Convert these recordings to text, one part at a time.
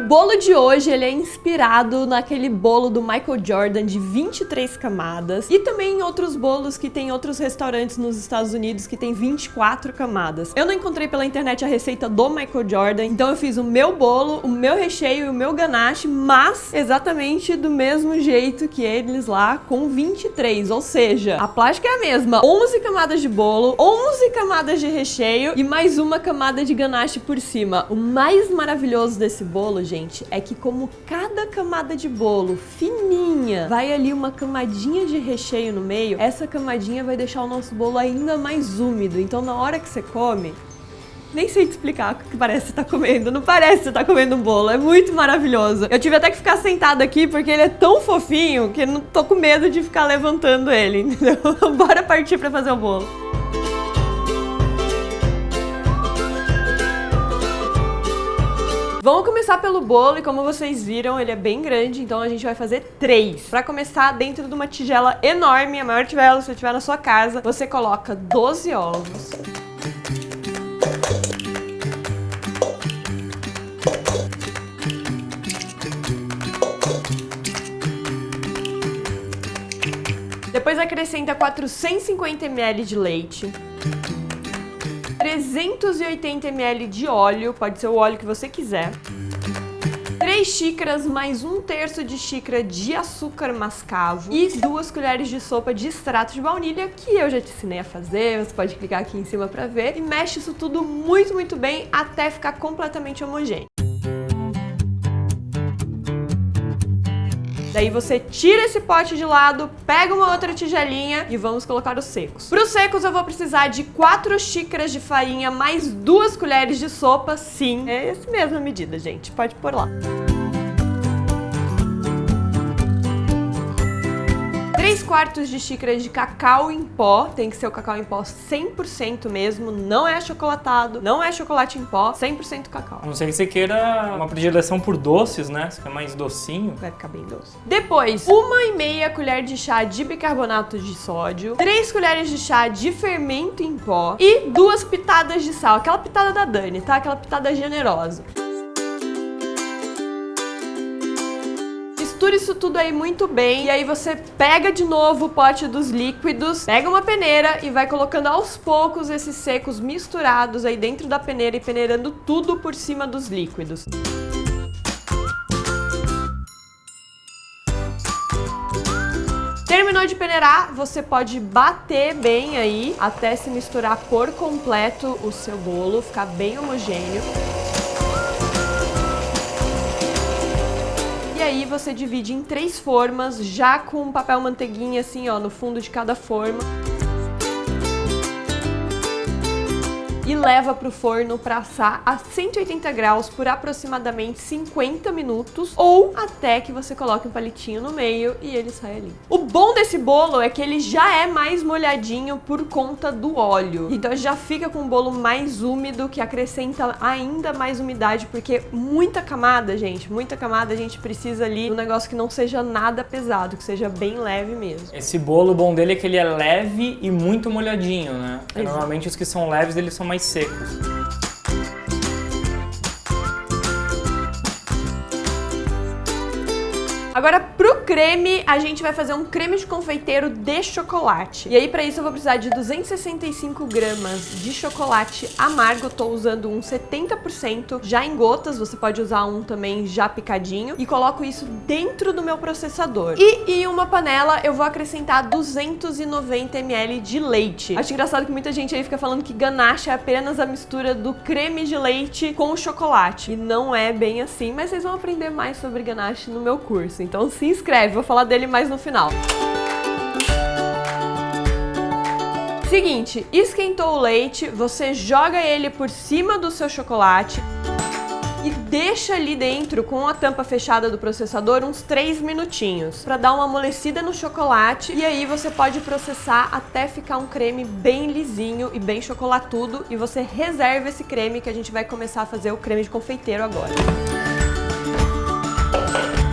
bolo de hoje, ele é inspirado naquele bolo do Michael Jordan de 23 camadas e também em outros bolos que tem outros restaurantes nos Estados Unidos que tem 24 camadas. Eu não encontrei pela internet a receita do Michael Jordan, então eu fiz o meu bolo, o meu recheio e o meu ganache, mas exatamente do mesmo jeito que eles lá, com 23, ou seja, a plástica é a mesma, 11 camadas de bolo, 11 camadas de recheio e mais uma camada de ganache por cima. O mais maravilhoso desse bolo, gente, é que como cada camada de bolo fininha vai ali uma camadinha de recheio no meio, essa camadinha vai deixar o nosso bolo ainda mais úmido. Então na hora que você come, nem sei te explicar o que parece que você tá comendo. Não parece que você tá comendo um bolo. É muito maravilhoso. Eu tive até que ficar sentada aqui porque ele é tão fofinho que eu não tô com medo de ficar levantando ele, entendeu? Bora partir pra fazer o bolo. Vamos começar pelo bolo e como vocês viram, ele é bem grande, então a gente vai fazer 3. Pra começar, dentro de uma tigela enorme, a maior tigela que você tiver na sua casa, você coloca 12 ovos. Depois acrescenta 450 ml de leite, 380 ml de óleo, pode ser o óleo que você quiser, 3 xícaras mais 1/3 de xícara de açúcar mascavo e 2 colheres de sopa de extrato de baunilha, que eu já te ensinei a fazer, você pode clicar aqui em cima pra ver, e mexe isso tudo muito bem até ficar completamente homogêneo. Daí você tira esse pote de lado, pega uma outra tigelinha e vamos colocar os secos. Para os secos eu vou precisar de 4 xícaras de farinha mais 2 colheres de sopa. Sim, é essa mesma medida, gente. Pode pôr lá. 3/4 de xícara de cacau em pó, tem que ser o cacau em pó 100% mesmo, não é achocolatado, não é chocolate em pó, 100% cacau. A não ser que você queira uma predileção por doces, né? Você quer mais docinho. Vai ficar bem doce. Depois, 1,5 colher de chá de bicarbonato de sódio, 3 colheres de chá de fermento em pó e 2 pitadas de sal, aquela pitada da Dani, tá? Aquela pitada generosa. Mistura isso tudo aí muito bem e aí você pega de novo o pote dos líquidos, pega uma peneira e vai colocando aos poucos esses secos misturados aí dentro da peneira e peneirando tudo por cima dos líquidos. Terminou de peneirar, você pode bater bem aí até se misturar por completo o seu bolo, ficar bem homogêneo. E aí você divide em 3 formas, já com papel manteiguinha assim, ó, no fundo de cada forma. E leva pro forno para assar a 180 graus por aproximadamente 50 minutos ou até que você coloque um palitinho no meio e ele saia limpo. O bom desse bolo é que ele já é mais molhadinho por conta do óleo. Então já fica com um bolo mais úmido que acrescenta ainda mais umidade porque muita camada, gente, a gente precisa ali de um negócio que não seja nada pesado, que seja bem leve mesmo. Esse bolo, o bom dele é que ele é leve e muito molhadinho, né? Exato. Normalmente os que são leves, eles são mais secos. Agora, pro creme, a gente vai fazer um creme de confeiteiro de chocolate. E aí, pra isso, eu vou precisar de 265 gramas de chocolate amargo. Tô usando um 70% já em gotas, você pode usar um também já picadinho. E coloco isso dentro do meu processador. E em uma panela, eu vou acrescentar 290 ml de leite. Acho engraçado que muita gente aí fica falando que ganache é apenas a mistura do creme de leite com o chocolate. E não é bem assim, mas vocês vão aprender mais sobre ganache no meu curso. Então se inscreve, vou falar dele mais no final. Seguinte, esquentou o leite, você joga ele por cima do seu chocolate e deixa ali dentro com a tampa fechada do processador uns 3 minutinhos para dar uma amolecida no chocolate e aí você pode processar até ficar um creme bem lisinho e bem chocolatudo e você reserva esse creme que a gente vai começar a fazer o creme de confeiteiro agora.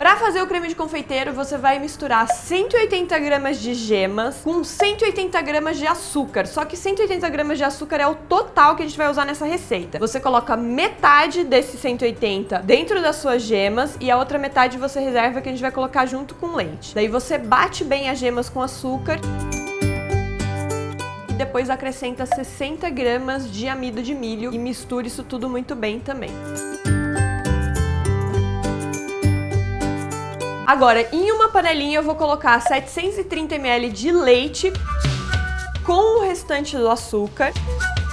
Pra fazer o creme de confeiteiro, você vai misturar 180 gramas de gemas com 180 gramas de açúcar. Só que 180 gramas de açúcar é o total que a gente vai usar nessa receita. Você coloca metade desse 180 dentro das suas gemas e a outra metade você reserva, que a gente vai colocar junto com leite. Daí você bate bem as gemas com açúcar e depois acrescenta 60 gramas de amido de milho e mistura isso tudo muito bem também. Agora, em uma panelinha eu vou colocar 730 ml de leite com o restante do açúcar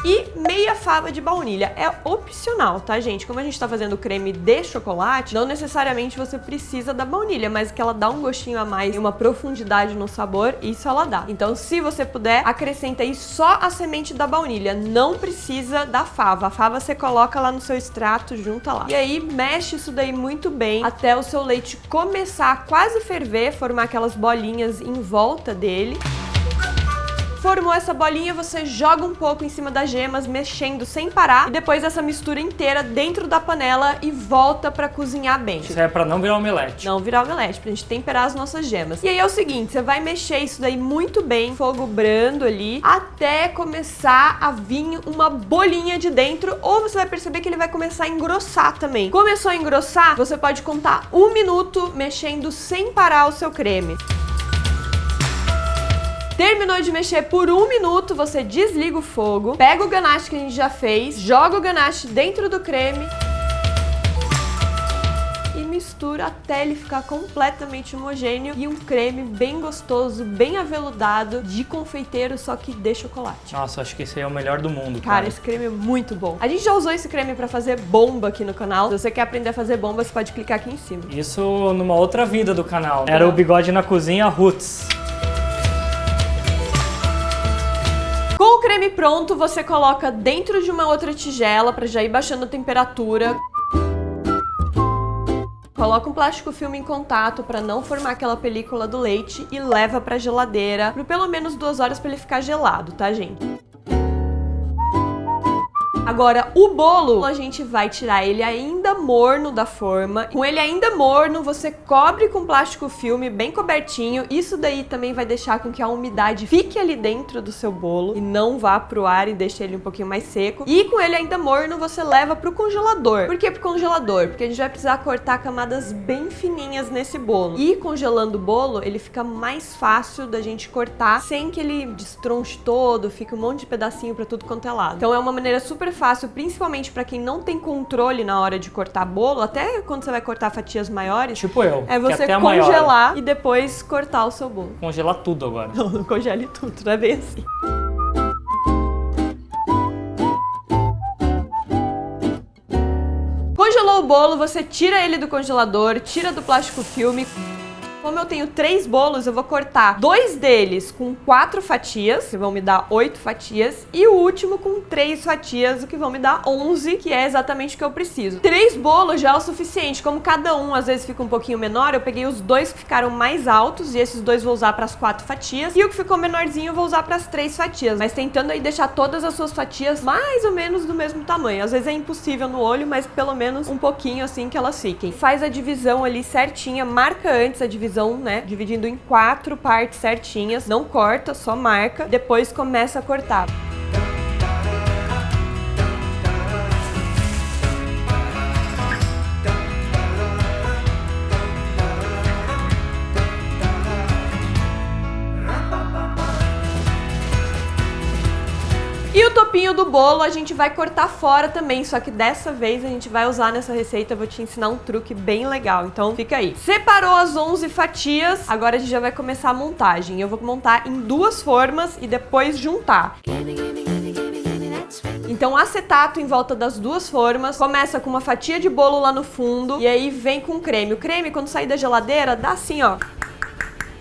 e meia fava de baunilha. É opcional, tá, gente? Como a gente tá fazendo creme de chocolate, não necessariamente você precisa da baunilha, mas que ela dá um gostinho a mais e uma profundidade no sabor, isso ela dá. Então, se você puder, acrescenta aí só a semente da baunilha, não precisa da fava. A fava você coloca lá no seu extrato, junta lá. E aí, mexe isso daí muito bem até o seu leite começar a quase ferver, formar aquelas bolinhas em volta dele. Formou essa bolinha, você joga um pouco em cima das gemas, mexendo sem parar, e depois essa mistura inteira dentro da panela e volta pra cozinhar bem. Isso é pra não virar omelete. Não virar omelete, pra gente temperar as nossas gemas. E aí é o seguinte, você vai mexer isso daí muito bem, fogo brando ali, até começar a vir uma bolinha de dentro, ou você vai perceber que ele vai começar a engrossar também. Começou a engrossar, você pode contar 1 minuto mexendo sem parar o seu creme. Terminou de mexer por 1 minuto, você desliga o fogo, pega o ganache que a gente já fez, joga o ganache dentro do creme e mistura até ele ficar completamente homogêneo e um creme bem gostoso, bem aveludado, de confeiteiro, só que de chocolate. Nossa, acho que esse aí é o melhor do mundo, Cara, esse creme é muito bom. A gente já usou esse creme pra fazer bomba aqui no canal. Se você quer aprender a fazer bomba, você pode clicar aqui em cima. Isso numa outra vida do canal. Era o Bigode na Cozinha Roots. Com o creme pronto, você coloca dentro de uma outra tigela para já ir baixando a temperatura. Coloca um plástico filme em contato para não formar aquela película do leite e leva para geladeira por pelo menos 2 horas para ele ficar gelado, tá, gente? Agora, o bolo, a gente vai tirar ele ainda morno da forma. Com ele ainda morno, você cobre com plástico filme bem cobertinho. Isso daí também vai deixar com que a umidade fique ali dentro do seu bolo e não vá pro ar e deixe ele um pouquinho mais seco. E com ele ainda morno, você leva pro congelador. Por que pro congelador? Porque a gente vai precisar cortar camadas bem fininhas nesse bolo. E congelando o bolo, ele fica mais fácil da gente cortar sem que ele destronche todo, fique um monte de pedacinho pra tudo quanto é lado. Então é uma maneira super fácil, principalmente pra quem não tem controle na hora de cortar bolo, até quando você vai cortar fatias maiores. Tipo eu. É você até congelar e depois cortar o seu bolo. Congelar tudo agora. Não, não congele tudo, não é bem assim. Congelou o bolo, você tira ele do congelador, tira do plástico filme. Como eu tenho 3 bolos, eu vou cortar 2 deles com 4 fatias, que vão me dar 8 fatias, e o último com 3 fatias, o que vão me dar 11, que é exatamente o que eu preciso. 3 bolos já é o suficiente, como cada um às vezes fica um pouquinho menor, eu peguei os 2 que ficaram mais altos, e esses 2 vou usar para as 4 fatias, e o que ficou menorzinho eu vou usar para as 3 fatias, mas tentando aí deixar todas as suas fatias mais ou menos do mesmo tamanho. Às vezes é impossível no olho, mas pelo menos um pouquinho assim que elas fiquem. Faz a divisão ali certinha, marca antes a divisão, né? Dividindo em 4 partes certinhas. Não corta, só marca. Depois começa a cortar. E o topinho do bolo a gente vai cortar fora também, só que dessa vez a gente vai usar nessa receita, eu vou te ensinar um truque bem legal, então fica aí. Separou as 11 fatias, agora a gente já vai começar a montagem. Eu vou montar em 2 formas e depois juntar. Então acetato em volta das 2 formas, começa com uma fatia de bolo lá no fundo e aí vem com creme. O creme, quando sair da geladeira, dá assim, ó.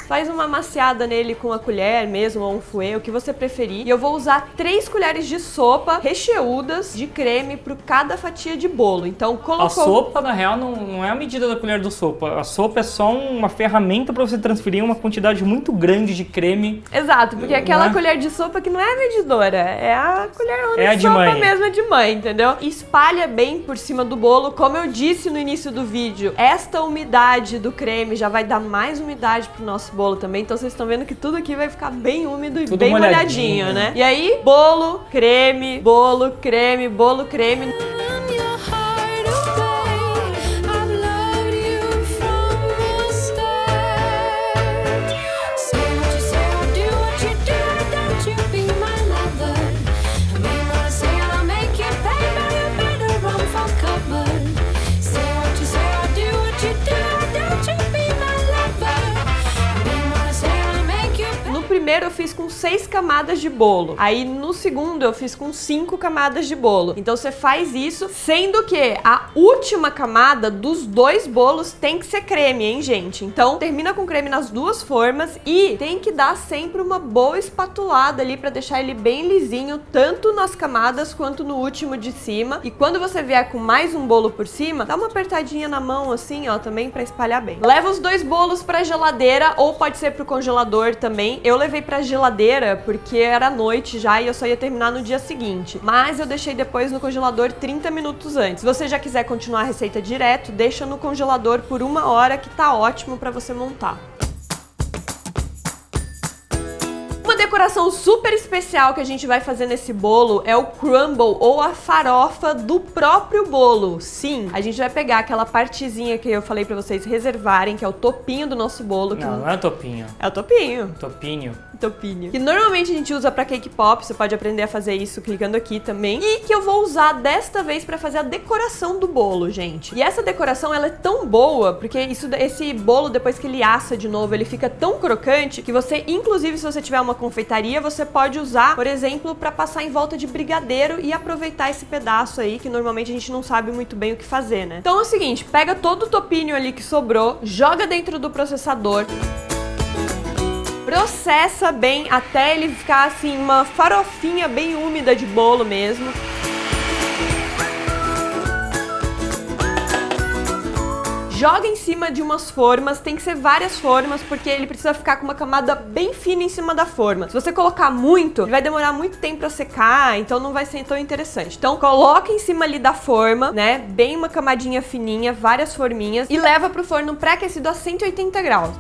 faz uma amaciada nele com a colher mesmo, ou um fouet, o que você preferir. E eu vou usar 3 colheres de sopa recheudas de creme por cada fatia de bolo. Então, colocou... A sopa, na real, não é a medida da colher do sopa. A sopa é só uma ferramenta para você transferir uma quantidade muito grande de creme. Exato, porque aquela colher de sopa que não é a medidora, é a colher de sopa mesmo, é de mãe, entendeu? Espalha bem por cima do bolo. Como eu disse no início do vídeo, esta umidade do creme já vai dar mais umidade pro nosso bolo também. Então vocês estão vendo que tudo aqui vai ficar bem úmido e tudo bem molhadinho, né? E aí, bolo, creme, bolo, creme, bolo, creme. Primeiro eu fiz com 6 camadas de bolo. Aí no segundo eu fiz com 5 camadas de bolo. Então você faz isso, sendo que a última camada dos 2 bolos tem que ser creme, hein, gente? Então termina com creme nas 2 formas e tem que dar sempre uma boa espatulada ali pra deixar ele bem lisinho, tanto nas camadas quanto no último de cima. E quando você vier com mais um bolo por cima, dá uma apertadinha na mão assim, ó, também pra espalhar bem. Leva os 2 bolos pra geladeira ou pode ser pro congelador também. Eu levei pra geladeira porque era noite já e eu só ia terminar no dia seguinte. Mas eu deixei depois no congelador 30 minutos antes. Se você já quiser continuar a receita direto, deixa no congelador por 1 hora que tá ótimo pra você montar. Uma decoração super especial que a gente vai fazer nesse bolo é o crumble, ou a farofa do próprio bolo. Sim, a gente vai pegar aquela partezinha que eu falei pra vocês reservarem, que é o topinho do nosso bolo. Não é o topinho. É o topinho. Topinho. Que normalmente a gente usa pra cake pop, você pode aprender a fazer isso clicando aqui também. E que eu vou usar desta vez pra fazer a decoração do bolo, gente. E essa decoração, ela é tão boa, porque esse bolo, depois que ele assa de novo, ele fica tão crocante, que você, inclusive, se você tiver uma confeitaria, você pode usar, por exemplo, pra passar em volta de brigadeiro e aproveitar esse pedaço aí, que normalmente a gente não sabe muito bem o que fazer, né? Então é o seguinte, pega todo o topinho ali que sobrou, joga dentro do processador, processa bem até ele ficar assim, uma farofinha bem úmida de bolo mesmo. Joga em cima de umas formas, tem que ser várias formas, porque ele precisa ficar com uma camada bem fina em cima da forma. Se você colocar muito, ele vai demorar muito tempo pra secar, então não vai ser tão interessante. Então coloca em cima ali da forma, né, bem uma camadinha fininha, várias forminhas, e leva pro forno pré-aquecido a 180 graus.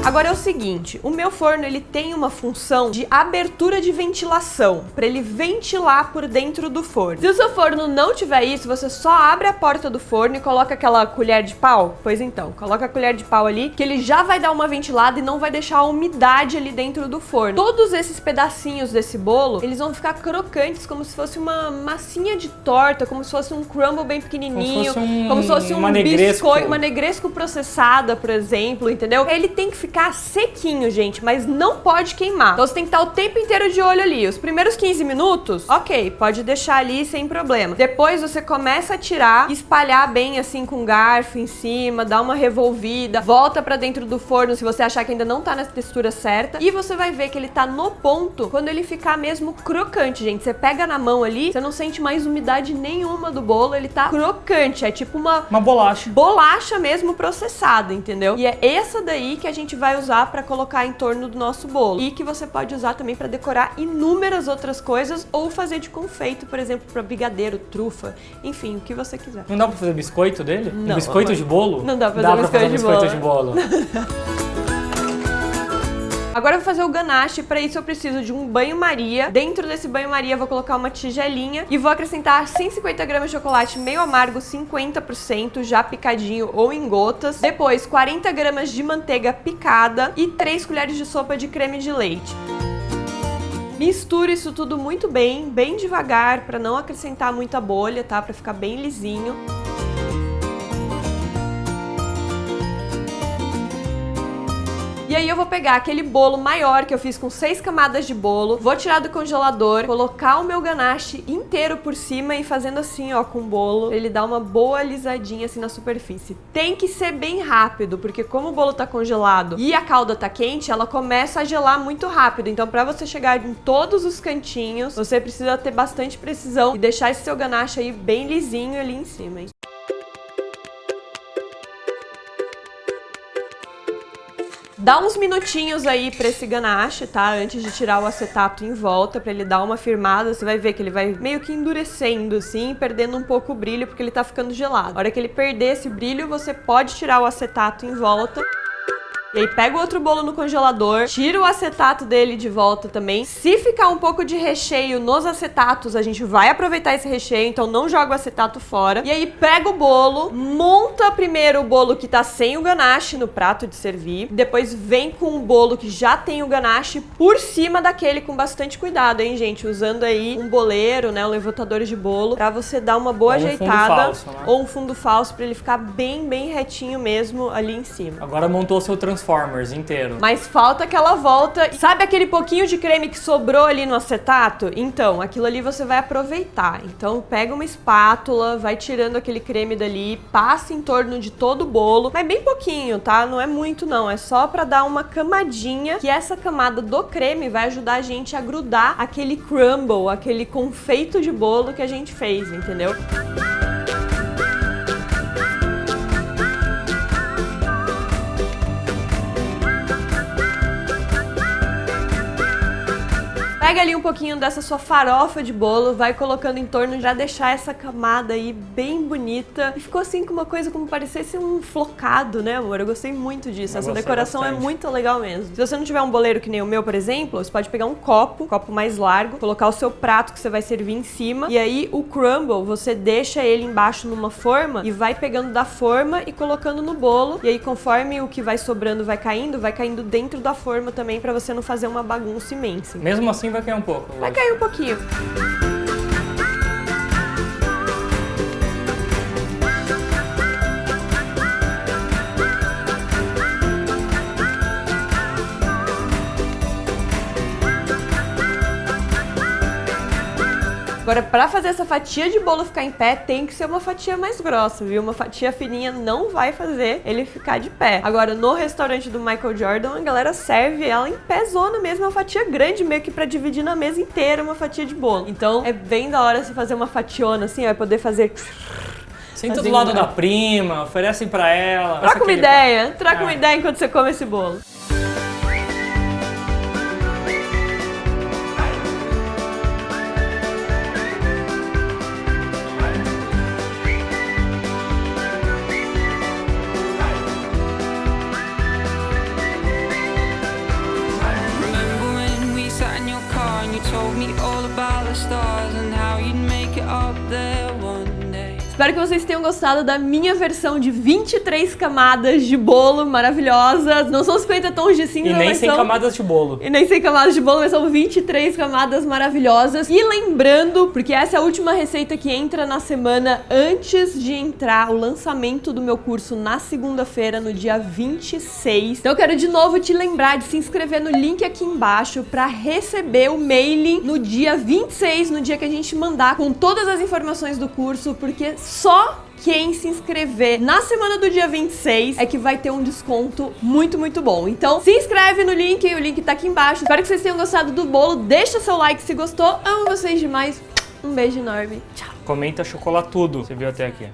Agora é o seguinte, o meu forno ele tem uma função de abertura de ventilação, para ele ventilar por dentro do forno. Se o seu forno não tiver isso, você só abre a porta do forno e coloca aquela colher de pau. Pois então, coloca a colher de pau ali, que ele já vai dar uma ventilada e não vai deixar a umidade ali dentro do forno. Todos esses pedacinhos desse bolo, eles vão ficar crocantes, como se fosse uma massinha de torta, como se fosse um crumble bem pequenininho, como se fosse um biscoito, uma negresco processada, por exemplo, entendeu? Ele tem que ficar sequinho, gente, mas não pode queimar. Então você tem que estar o tempo inteiro de olho ali. Os primeiros 15 minutos, ok, pode deixar ali sem problema. Depois você começa a tirar, espalhar bem assim com garfo em cima, dá uma revolvida, volta pra dentro do forno se você achar que ainda não tá na textura certa, e você vai ver que ele tá no ponto quando ele ficar mesmo crocante, gente. Você pega na mão ali, você não sente mais umidade nenhuma do bolo, ele tá crocante, é tipo uma bolacha. Bolacha mesmo processada, entendeu? E é essa daí que a gente vai usar pra colocar em torno do nosso bolo. E que você pode usar também pra decorar inúmeras outras coisas ou fazer de confeito, por exemplo, pra brigadeiro, trufa, enfim, o que você quiser. Não dá pra fazer biscoito dele? Não. Biscoito de bolo? Não dá pra fazer biscoito de bolo. Agora eu vou fazer o ganache, para isso eu preciso de um banho-maria. Dentro desse banho-maria eu vou colocar uma tigelinha e vou acrescentar 150 gramas de chocolate meio amargo, 50%, já picadinho ou em gotas. Depois 40 gramas de manteiga picada e 3 colheres de sopa de creme de leite. Misture isso tudo muito bem, bem devagar, para não acrescentar muita bolha, tá? Para ficar bem lisinho. E aí eu vou pegar aquele bolo maior que eu fiz com 6 camadas de bolo, vou tirar do congelador, colocar o meu ganache inteiro por cima e fazendo assim, ó, com o bolo, pra ele dar uma boa alisadinha assim na superfície. Tem que ser bem rápido, porque como o bolo tá congelado e a calda tá quente, ela começa a gelar muito rápido. Então, pra você chegar em todos os cantinhos, você precisa ter bastante precisão e deixar esse seu ganache aí bem lisinho ali em cima, hein? Dá uns minutinhos aí pra esse ganache, tá? Antes de tirar o acetato em volta, pra ele dar uma firmada. Você vai ver que ele vai meio que endurecendo, assim, perdendo um pouco o brilho, porque ele tá ficando gelado. A hora que ele perder esse brilho, você pode tirar o acetato em volta. E aí pega o outro bolo no congelador, tira o acetato dele de volta também. Se ficar um pouco de recheio nos acetatos, a gente vai aproveitar esse recheio, então não joga o acetato fora. E aí pega o bolo, monta primeiro o bolo que tá sem o ganache no prato de servir. Depois vem com o bolo que já tem o ganache por cima daquele, com bastante cuidado, hein, gente? Usando aí um boleiro, né, um levantador de bolo, pra você dar uma boa ajeitada. Fundo falso, né? Ou um fundo falso, pra ele ficar bem, bem retinho mesmo ali em cima. Agora montou o seu Transformers inteiro. Mas falta aquela volta. Sabe aquele pouquinho de creme que sobrou ali no acetato? Então, aquilo ali você vai aproveitar. Então, pega uma espátula, vai tirando aquele creme dali, passa em torno de todo o bolo, mas bem pouquinho, tá? Não é muito não, é só pra dar uma camadinha, que essa camada do creme vai ajudar a gente a grudar aquele crumble, aquele confeito de bolo que a gente fez, entendeu? Pega ali um pouquinho dessa sua farofa de bolo, vai colocando em torno, já deixar essa camada aí bem bonita. E ficou assim com uma coisa como parecesse um flocado, né, amor? Eu gostei muito disso. Essa decoração é muito legal mesmo. Se você não tiver um boleiro que nem o meu, por exemplo, você pode pegar um copo mais largo, colocar o seu prato que você vai servir em cima. E aí o crumble, você deixa ele embaixo numa forma e vai pegando da forma e colocando no bolo. E aí conforme o que vai sobrando vai caindo dentro da forma também, pra você não fazer uma bagunça imensa. Mesmo assim vai cair um pouco. Vai cair um pouquinho. Agora, pra fazer essa fatia de bolo ficar em pé, tem que ser uma fatia mais grossa, viu? Uma fatia fininha não vai fazer ele ficar de pé. Agora, no restaurante do Michael Jordan, a galera serve ela em pezona mesmo, uma fatia grande, meio que pra dividir na mesa inteira uma fatia de bolo. Então, é bem da hora você fazer uma fationa assim, vai poder fazer... Senta do lado da prima, oferecem pra ela. Troca uma ideia enquanto você come esse bolo. Espero que vocês tenham gostado da minha versão de 23 camadas de bolo maravilhosas. Não são 50 tons de cinza, e nem 100 camadas de bolo. E nem 100 camadas de bolo, mas são 23 camadas maravilhosas. E lembrando, porque essa é a última receita que entra na semana antes de entrar o lançamento do meu curso na segunda-feira, no dia 26. Então eu quero de novo te lembrar de se inscrever no link aqui embaixo pra receber o mailing no dia 26, no dia que a gente mandar com todas as informações do curso, porque só quem se inscrever na semana do dia 26 é que vai ter um desconto muito, muito bom. Então, se inscreve no link, o link tá aqui embaixo. Espero que vocês tenham gostado do bolo. Deixa seu like se gostou. Amo vocês demais. Um beijo enorme. Tchau. Comenta chocolatudo, você viu até aqui.